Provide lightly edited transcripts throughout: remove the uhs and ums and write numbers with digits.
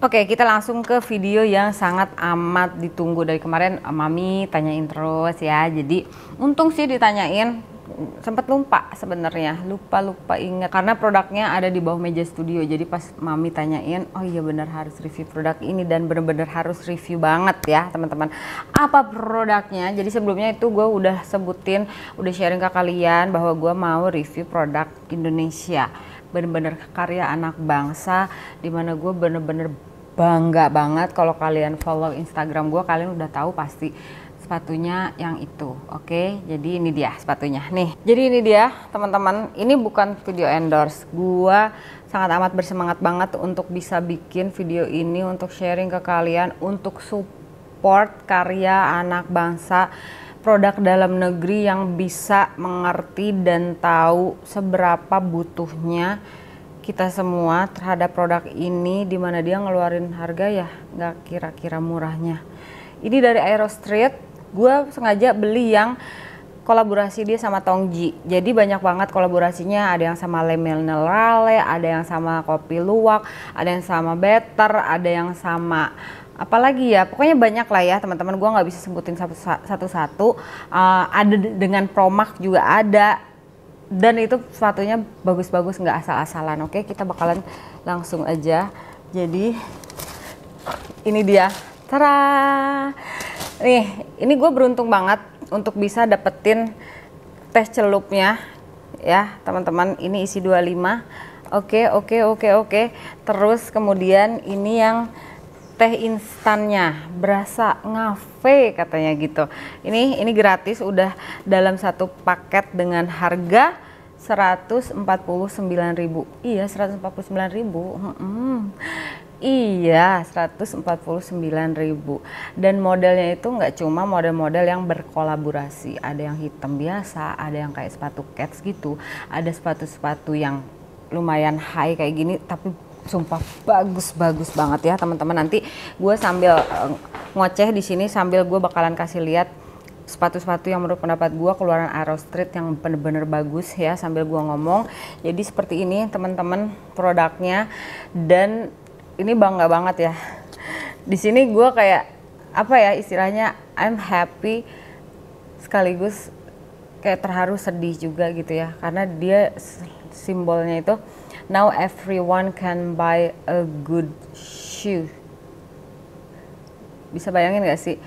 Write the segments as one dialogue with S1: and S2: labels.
S1: Oke, kita langsung ke video yang sangat amat ditunggu dari kemarin. Mami tanyain terus ya. Jadi untung sih ditanyain, sempat lupa sebenarnya, lupa ingat karena produknya ada di bawah meja studio. Jadi pas Mami tanyain, oh iya benar harus review produk ini dan bener-bener harus review banget ya teman-teman. Apa produknya? Jadi sebelumnya itu gue udah sebutin, udah sharing ke kalian bahwa gue mau review produk Indonesia, bener-bener karya anak bangsa, dimana gue bener-bener bangga banget. Kalau kalian follow Instagram gue, kalian udah tahu pasti sepatunya yang itu. Oke, jadi ini dia sepatunya nih. Jadi ini dia teman-teman, ini bukan video endorse. Gua sangat amat bersemangat banget untuk bisa bikin video ini, untuk sharing ke kalian, untuk support karya anak bangsa, produk dalam negeri yang bisa mengerti dan tahu seberapa butuhnya kita semua terhadap produk ini, dimana dia ngeluarin harga ya nggak kira-kira murahnya. Ini dari Aero Street, gue sengaja beli yang kolaborasi dia sama Tongji. Jadi banyak banget kolaborasinya, ada yang sama Le Minerale, ada yang sama Kopi Luwak, ada yang sama Better, ada yang sama apalagi ya, pokoknya banyak lah ya teman-teman. Gue nggak bisa sebutin satu-satu. Ada dengan Promax juga ada. Dan itu sepatunya bagus-bagus, nggak asal-asalan. Oke, kita bakalan langsung aja. Jadi ini dia, tara. Nih, ini gue beruntung banget untuk bisa dapetin teh celupnya ya teman-teman. Ini isi 25. Oke. Terus kemudian ini yang teh instannya, berasa ngafe katanya gitu. Ini gratis, udah dalam satu paket dengan harga 149.000. Iya, 149.000. Iya, 149.000. Dan modelnya itu nggak cuma model-model yang berkolaborasi. Ada yang hitam biasa, ada yang kayak sepatu Keds gitu. Ada sepatu-sepatu yang lumayan high kayak gini, tapi sumpah bagus banget ya teman-teman. Nanti gue sambil ngoceh di sini, sambil gue bakalan kasih lihat sepatu-sepatu yang menurut pendapat gue keluaran Aero Street yang bener-bener bagus ya, sambil gue ngomong. Jadi seperti ini teman-teman produknya, dan ini bangga banget ya. Di sini gue kayak apa ya istilahnya, I'm happy sekaligus kayak terharu sedih juga gitu ya, karena dia simbolnya itu now everyone can buy a good shoe. Bisa bayangin gak sih,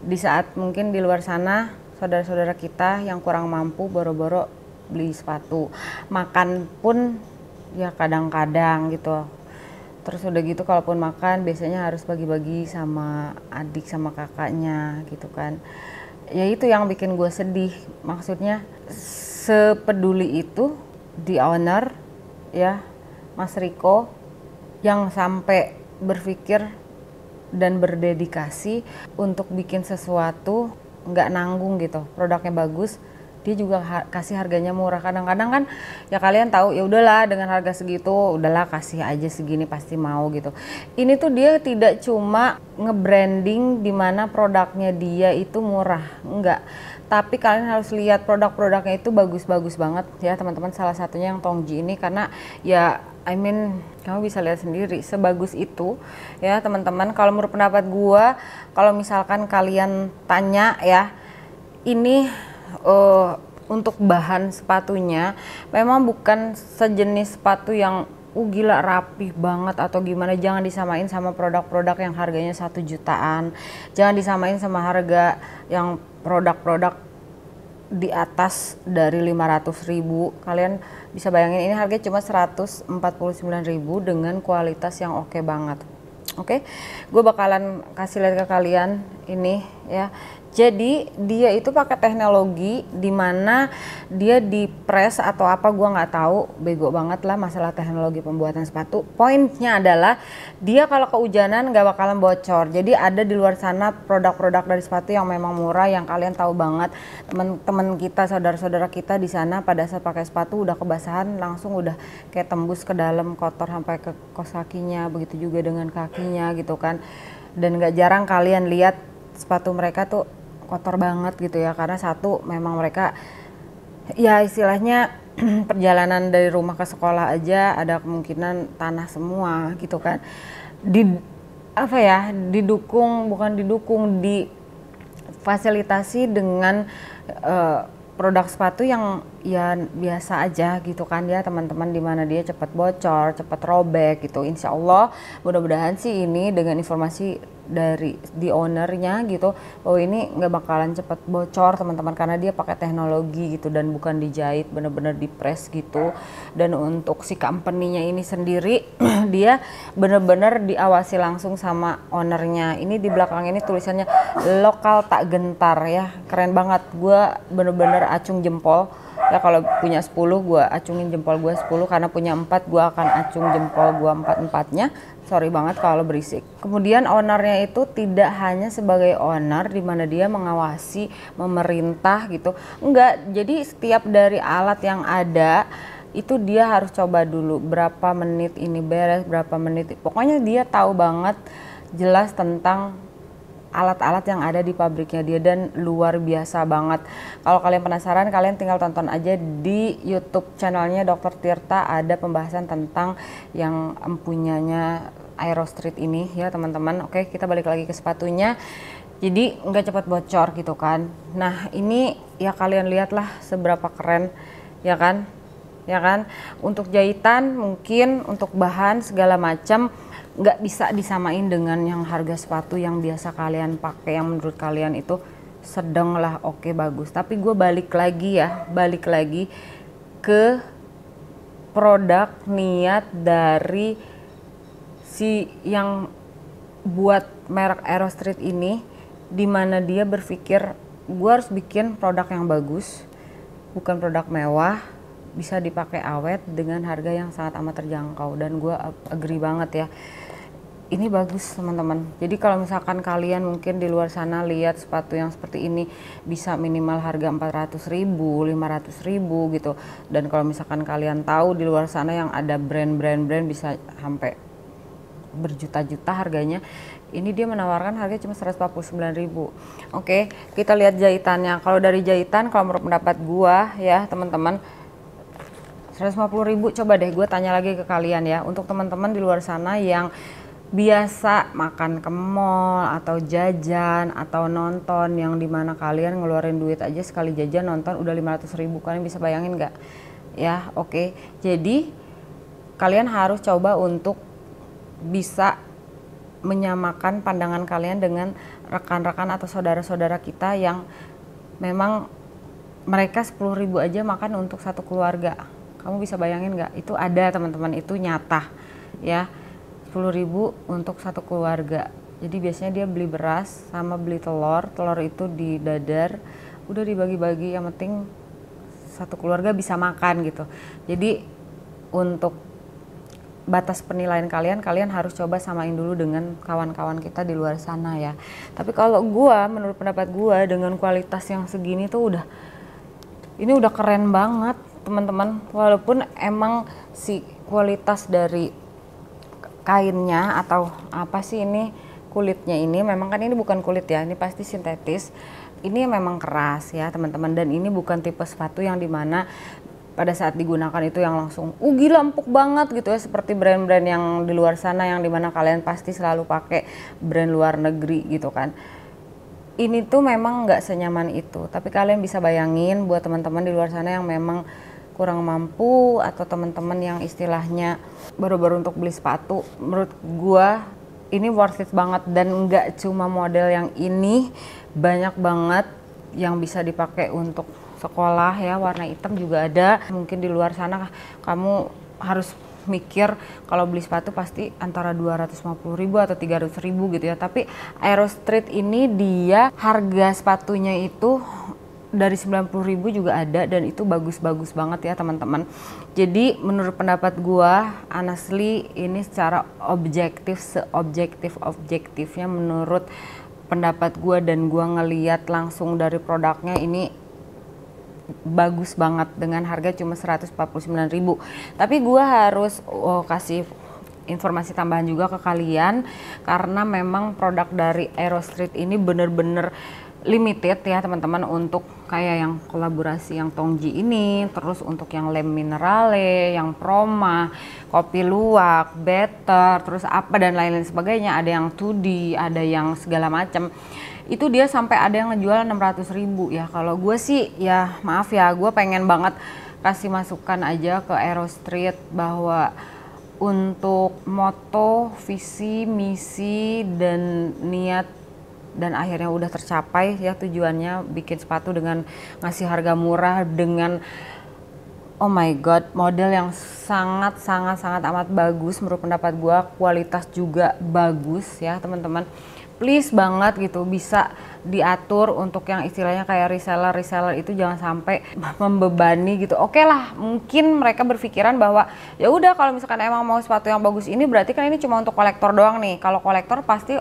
S1: di saat mungkin di luar sana saudara-saudara kita yang kurang mampu boro-boro beli sepatu, makan pun ya kadang-kadang gitu. Terus udah gitu kalaupun makan biasanya harus bagi-bagi sama adik sama kakaknya gitu kan. Ya itu yang bikin gue sedih, maksudnya sepeduli itu di owner ya Mas Riko yang sampai berpikir dan berdedikasi untuk bikin sesuatu, nggak nanggung gitu. Produknya bagus, dia juga kasih harganya murah. Kadang-kadang kan ya kalian tahu, ya udahlah dengan harga segitu udahlah kasih aja segini pasti mau gitu. Ini tuh dia tidak cuma nge-branding di mana produknya dia itu murah, enggak. Tapi kalian harus lihat produk-produknya itu bagus-bagus banget ya teman-teman. Salah satunya yang Tongji ini, karena ya kamu bisa lihat sendiri sebagus itu ya teman-teman. Kalau menurut pendapat gua, kalau misalkan kalian tanya ya, ini untuk bahan sepatunya memang bukan sejenis sepatu yang gila rapih banget atau gimana. Jangan disamain sama produk-produk yang harganya 1 jutaan. Jangan disamain sama harga yang produk-produk di atas dari 500.000. Kalian bisa bayangin ini harganya cuma 149.000 dengan kualitas yang oke banget. Oke, gue bakalan kasih lihat ke kalian ini ya. Jadi dia itu pakai teknologi di mana dia di press atau apa, gue nggak tahu, bego banget lah masalah teknologi pembuatan sepatu. Poinnya adalah dia kalau kehujanan nggak bakalan bocor. Jadi ada di luar sana produk-produk dari sepatu yang memang murah, yang kalian tahu banget teman-teman kita, saudara-saudara kita di sana pada saat pakai sepatu udah kebasahan langsung udah kayak tembus ke dalam, kotor sampai ke kos kakinya, begitu juga dengan kakinya gitu kan. Dan nggak jarang kalian lihat sepatu mereka tuh kotor banget gitu ya, karena satu memang mereka ya istilahnya perjalanan dari rumah ke sekolah aja ada kemungkinan tanah semua gitu kan. di apa ya, didukung, bukan didukung, difasilitasi dengan produk sepatu yang ya biasa aja gitu kan ya teman-teman, dimana dia cepat bocor, cepat robek gitu. Insya Allah mudah-mudahan sih ini dengan informasi dari di ownernya gitu bahwa ini nggak bakalan cepat bocor teman-teman, karena dia pakai teknologi gitu dan bukan dijahit, bener-bener di press gitu. Dan untuk si company-nya ini sendiri dia bener-bener diawasi langsung sama ownernya. Ini di belakang ini tulisannya lokal tak gentar ya, keren banget. Gue bener-bener acung jempol ya, kalau punya 10 gue acungin jempol gue 10, karena punya 4 gue akan acung jempol gue 4-4-nya. Sorry banget kalau berisik. Kemudian ownernya itu tidak hanya sebagai owner di mana dia mengawasi, memerintah gitu. Enggak, jadi setiap dari alat yang ada itu dia harus coba dulu berapa menit ini beres, berapa menit. Pokoknya dia tahu banget jelas tentang alat-alat yang ada di pabriknya dia, dan luar biasa banget. Kalau kalian penasaran, kalian tinggal tonton aja di YouTube channelnya Dr. Tirta, ada pembahasan tentang yang empunyanya Aerostreet ini ya teman-teman. Oke, kita balik lagi ke sepatunya. Jadi nggak cepat bocor gitu kan. Nah ini ya kalian lihatlah seberapa keren ya kan, ya kan. Untuk jahitan mungkin, untuk bahan segala macam nggak bisa disamain dengan yang harga sepatu yang biasa kalian pakai, yang menurut kalian itu sedang lah, oke bagus. Tapi gue balik lagi ke produk niat dari si yang buat merek Aerostreet ini, dimana dia berpikir gue harus bikin produk yang bagus, bukan produk mewah, bisa dipakai awet dengan harga yang sangat amat terjangkau. Dan gue agree banget ya, ini bagus teman-teman. Jadi kalau misalkan kalian mungkin di luar sana lihat sepatu yang seperti ini bisa minimal harga 400.000, 500.000 gitu. Dan kalau misalkan kalian tahu di luar sana yang ada brand bisa sampai berjuta-juta harganya, ini dia menawarkan harga cuma 149.000. Oke, kita lihat jahitannya. Kalau dari jahitan, kalau menurut pendapat gua ya teman-teman, 150.000. Coba deh gue tanya lagi ke kalian ya, untuk teman-teman di luar sana yang biasa makan ke mall atau jajan atau nonton, yang dimana kalian ngeluarin duit aja sekali jajan nonton udah 500.000, kalian bisa bayangin nggak ya? Oke, jadi kalian harus coba untuk bisa menyamakan pandangan kalian dengan rekan-rekan atau saudara-saudara kita yang memang mereka 10.000 aja makan untuk satu keluarga. Kamu bisa bayangin nggak? Itu ada teman-teman, itu nyata ya, 10.000 untuk satu keluarga. Jadi biasanya dia beli beras sama beli telur itu didadar, udah dibagi-bagi, yang penting satu keluarga bisa makan gitu. Jadi untuk batas penilaian kalian harus coba samain dulu dengan kawan-kawan kita di luar sana ya. Tapi kalau menurut pendapat gua, dengan kualitas yang segini tuh ini udah keren banget teman-teman. Walaupun emang si kualitas dari kainnya atau apa sih ini, kulitnya ini memang kan ini bukan kulit ya, ini pasti sintetis. Ini memang keras ya teman-teman, dan ini bukan tipe sepatu yang dimana pada saat digunakan itu yang langsung gila empuk banget gitu ya, seperti brand-brand yang di luar sana yang dimana kalian pasti selalu pakai brand luar negeri gitu kan. Ini tuh memang nggak senyaman itu, tapi kalian bisa bayangin buat teman-teman di luar sana yang memang kurang mampu atau teman-teman yang istilahnya baru-baru untuk beli sepatu, menurut gua ini worth it banget. Dan nggak cuma model yang ini, banyak banget yang bisa dipakai untuk sekolah ya, warna hitam juga ada. Mungkin di luar sana kamu harus mikir kalau beli sepatu pasti antara 250.000 atau 300.000 gitu ya, tapi Aerostreet ini dia harga sepatunya itu dari 90.000 juga ada, dan itu bagus-bagus banget ya teman-teman. Jadi menurut pendapat gua, honestly ini secara objektif, seobjektif-objektifnya menurut pendapat gua, dan gua ngeliat langsung dari produknya ini bagus banget dengan harga cuma 149.000. Tapi gua harus kasih informasi tambahan juga ke kalian, karena memang produk dari Aerostreet ini bener-bener limited ya teman-teman, untuk kayak yang kolaborasi yang Tongji ini, terus untuk yang lem minerale, yang Proma, kopi luwak, better, terus apa dan lain-lain sebagainya, ada yang 2D, ada yang segala macam. Itu dia sampai ada yang ngejual 600.000 ya. Kalau gue sih ya maaf ya, gue pengen banget kasih masukan aja ke Aero Street bahwa untuk moto, visi, misi, dan niat dan akhirnya udah tercapai ya tujuannya, bikin sepatu dengan ngasih harga murah dengan oh my god model yang sangat amat bagus menurut pendapat gue, kualitas juga bagus ya teman-teman. Please banget gitu bisa diatur untuk yang istilahnya kayak reseller itu jangan sampai membebani gitu. Oke lah, mungkin mereka berpikiran bahwa ya udah kalau misalkan emang mau sepatu yang bagus ini berarti kan ini cuma untuk kolektor doang nih. Kalau kolektor pasti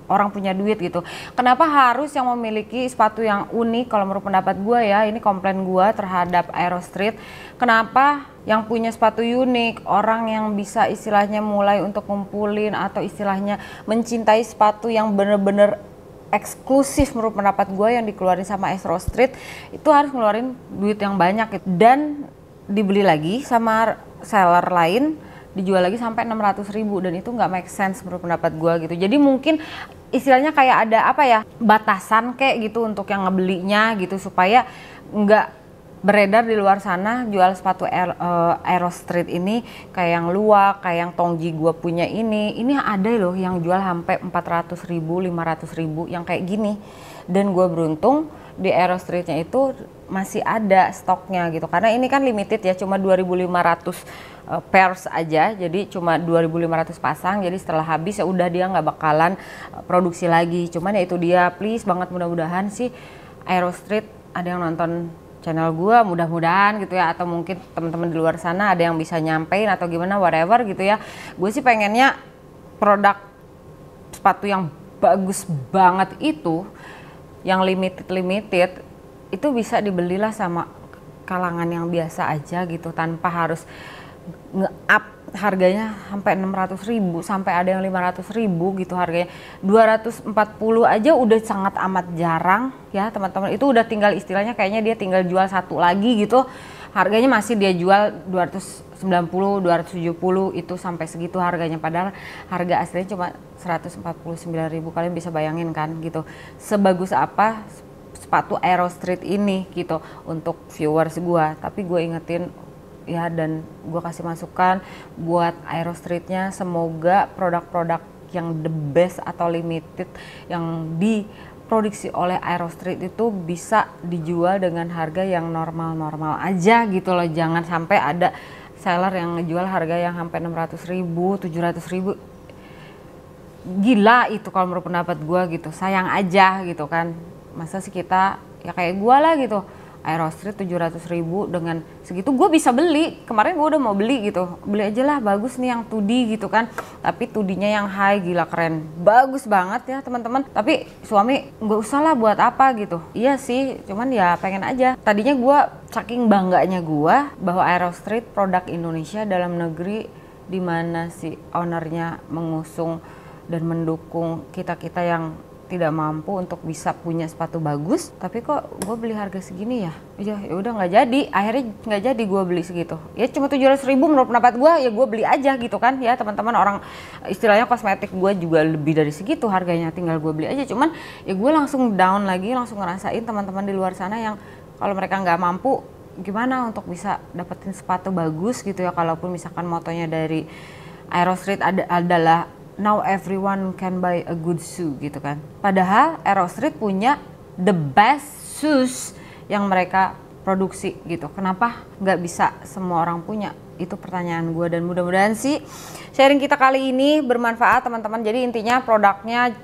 S1: orang punya duit gitu. Kenapa harus yang memiliki sepatu yang unik? Kalau menurut pendapat gue ya, ini komplain gue terhadap Aero Street. Kenapa yang punya sepatu unik, orang yang bisa istilahnya mulai untuk ngumpulin atau istilahnya mencintai sepatu yang bener-bener eksklusif menurut pendapat gue yang dikeluarin sama Aero Street, itu harus ngeluarin duit yang banyak gitu. Dan dibeli lagi sama seller lain, dijual lagi sampai 600.000, dan itu nggak make sense menurut pendapat gue gitu. Jadi mungkin istilahnya kayak ada apa ya, batasan kayak gitu untuk yang ngebelinya gitu, supaya nggak beredar di luar sana jual sepatu Aero Street ini kayak yang luwak, kayak yang Tongji gue punya ini ada loh yang jual sampai 400.000, 500.000 yang kayak gini. Dan gue beruntung di Aero Streetnya itu masih ada stoknya gitu, karena ini kan limited ya, cuma 2.500 pairs aja, jadi cuma 2.500 pasang, jadi setelah habis ya udah dia nggak bakalan produksi lagi. Cuman ya itu dia, please banget mudah-mudahan sih Aero Street ada yang nonton channel gue, mudah-mudahan gitu ya, atau mungkin teman-teman di luar sana ada yang bisa nyampein atau gimana whatever gitu ya. Gue sih pengennya produk sepatu yang bagus banget itu, yang limited itu bisa dibelilah sama kalangan yang biasa aja gitu, tanpa harus nge-up harganya sampai 600.000, sampai ada yang 500.000 gitu harganya. 240 aja udah sangat amat jarang ya teman-teman. Itu udah tinggal istilahnya kayaknya dia tinggal jual satu lagi gitu, harganya masih dia jual 290, 270, itu sampai segitu harganya, padahal harga aslinya cuma 149.000. Kalian bisa bayangin kan gitu, sebagus apa sepatu Aero Street ini gitu untuk viewers gua. Tapi gue ingetin ya, dan gue kasih masukan buat Aero Streetnya, semoga produk-produk yang the best atau limited yang diproduksi oleh Aero Street itu bisa dijual dengan harga yang normal-normal aja gitu loh. Jangan sampai ada seller yang ngejual harga yang sampai 600.000, 700.000. Gila itu kalau menurut pendapat gue gitu, sayang aja gitu kan. Masa sih kita ya kayak gue lah gitu, Aero Street 700.000 dengan segitu gue bisa beli. Kemarin gue udah mau beli gitu, beli aja lah, bagus nih yang 2D gitu kan, tapi 2D-nya yang high, gila keren, bagus banget ya teman-teman. Tapi suami nggak usah lah, buat apa gitu. Iya sih, cuman ya pengen aja. Tadinya gue saking bangganya gue bahwa Aero Street produk Indonesia dalam negeri, dimana si ownernya mengusung dan mendukung kita-kita yang tidak mampu untuk bisa punya sepatu bagus. Tapi kok gue beli harga segini ya, ya udah nggak jadi, akhirnya nggak jadi gue beli segitu ya, cuma 700.000 menurut pendapat gue, ya gue beli aja gitu kan ya teman-teman. Orang istilahnya kosmetik gue juga lebih dari segitu harganya, tinggal gue beli aja. Cuman ya gue langsung down lagi, langsung ngerasain teman-teman di luar sana yang kalau mereka nggak mampu gimana untuk bisa dapetin sepatu bagus gitu ya. Kalaupun misalkan motonya dari Aero Street adalah now everyone can buy a good shoe gitu kan. Padahal Aero Street punya the best shoes yang mereka produksi gitu. Kenapa nggak bisa semua orang punya? Itu pertanyaan gue, dan mudah-mudahan sih sharing kita kali ini bermanfaat teman-teman. Jadi intinya produknya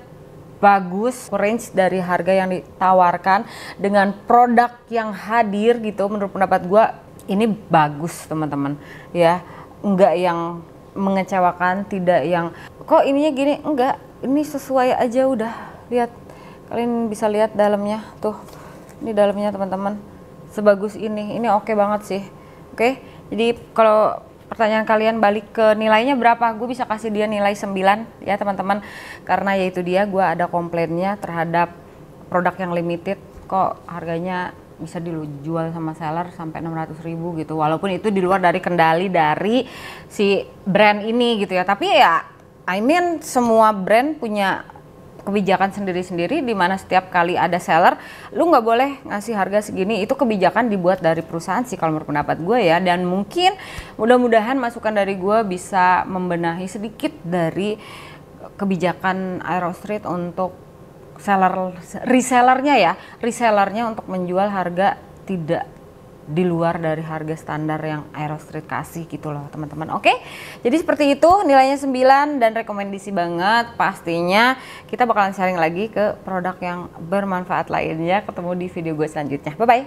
S1: bagus, range dari harga yang ditawarkan dengan produk yang hadir gitu. Menurut pendapat gue ini bagus teman-teman ya, nggak yang mengecewakan, tidak yang kok ininya gini, enggak, ini sesuai aja udah. Lihat, kalian bisa lihat dalamnya tuh, ini dalamnya teman-teman, sebagus ini oke banget sih. Oke, jadi kalau pertanyaan kalian balik ke nilainya berapa, gue bisa kasih dia nilai 9 ya teman-teman, karena yaitu dia gue ada komplainnya terhadap produk yang limited kok harganya bisa dijual sama seller sampai 600.000 gitu, walaupun itu di luar dari kendali dari si brand ini gitu ya. Tapi ya I mean semua brand punya kebijakan sendiri-sendiri, di mana setiap kali ada seller lu nggak boleh ngasih harga segini. Itu kebijakan dibuat dari perusahaan sih kalau menurut pendapat gue ya, dan mungkin mudah-mudahan masukan dari gue bisa membenahi sedikit dari kebijakan Aerostreet untuk resellernya untuk menjual harga tidak di luar dari harga standar yang Aerostreet kasih gitu loh teman-teman. Oke, jadi seperti itu, nilainya 9 dan rekomendasi banget. Pastinya kita bakalan sharing lagi ke produk yang bermanfaat lainnya. Ketemu di video gue selanjutnya, bye bye.